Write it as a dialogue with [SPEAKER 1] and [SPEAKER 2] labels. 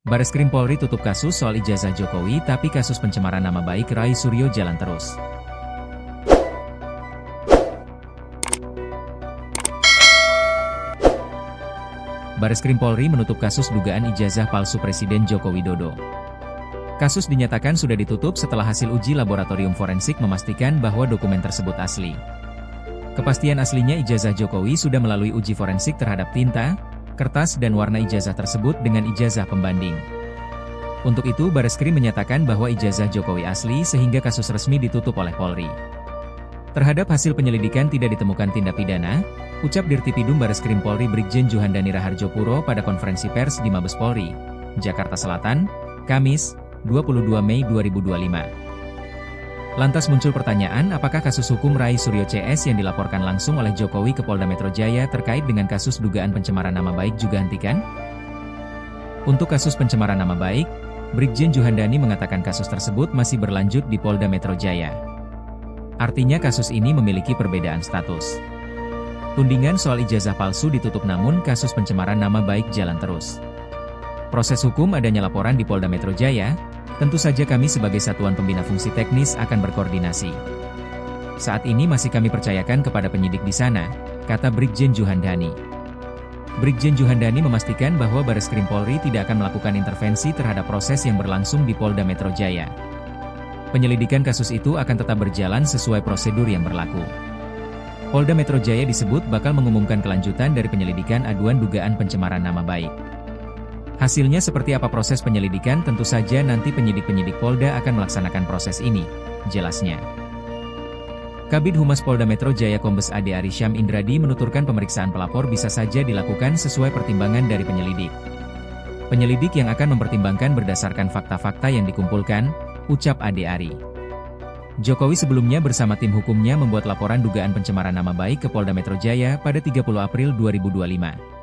[SPEAKER 1] Bareskrim Polri tutup kasus soal ijazah Jokowi tapi kasus pencemaran nama baik Rai Suryo jalan terus. Bareskrim Polri menutup kasus dugaan ijazah palsu Presiden Joko Widodo. Kasus dinyatakan sudah ditutup setelah hasil uji laboratorium forensik memastikan bahwa dokumen tersebut asli. Kepastian aslinya ijazah Jokowi sudah melalui uji forensik terhadap tinta, kertas dan warna ijazah tersebut dengan ijazah pembanding. Untuk itu Bareskrim menyatakan bahwa ijazah Jokowi asli sehingga kasus resmi ditutup oleh Polri. Terhadap hasil penyelidikan tidak ditemukan tindak pidana, ucap Dirtipidum Bareskrim Polri Brigjen Juhandani Raharjopuro pada konferensi pers di Mabes Polri, Jakarta Selatan, Kamis, 22 Mei 2025. Lantas muncul pertanyaan apakah kasus hukum Rai Suryo CS yang dilaporkan langsung oleh Jokowi ke Polda Metro Jaya terkait dengan kasus dugaan pencemaran nama baik juga hentikan? Untuk kasus pencemaran nama baik, Brigjen Juhandani mengatakan kasus tersebut masih berlanjut di Polda Metro Jaya. Artinya kasus ini memiliki perbedaan status. Tudingan soal ijazah palsu ditutup namun kasus pencemaran nama baik jalan terus. Proses hukum adanya laporan di Polda Metro Jaya, tentu saja kami sebagai Satuan Pembina Fungsi Teknis akan berkoordinasi. Saat ini masih kami percayakan kepada penyidik di sana, kata Brigjen Juhandani. Brigjen Juhandani memastikan bahwa Bareskrim Polri tidak akan melakukan intervensi terhadap proses yang berlangsung di Polda Metro Jaya. Penyelidikan kasus itu akan tetap berjalan sesuai prosedur yang berlaku. Polda Metro Jaya disebut bakal mengumumkan kelanjutan dari penyelidikan aduan dugaan pencemaran nama baik. Hasilnya seperti apa proses penyelidikan tentu saja nanti penyidik-penyidik Polda akan melaksanakan proses ini, jelasnya. Kabid Humas Polda Metro Jaya Kombes Ade Arysyam Indradi menuturkan pemeriksaan pelapor bisa saja dilakukan sesuai pertimbangan dari penyelidik. Penyelidik yang akan mempertimbangkan berdasarkan fakta-fakta yang dikumpulkan, ucap Ade Ari. Jokowi sebelumnya bersama tim hukumnya membuat laporan dugaan pencemaran nama baik ke Polda Metro Jaya pada 30 April 2025.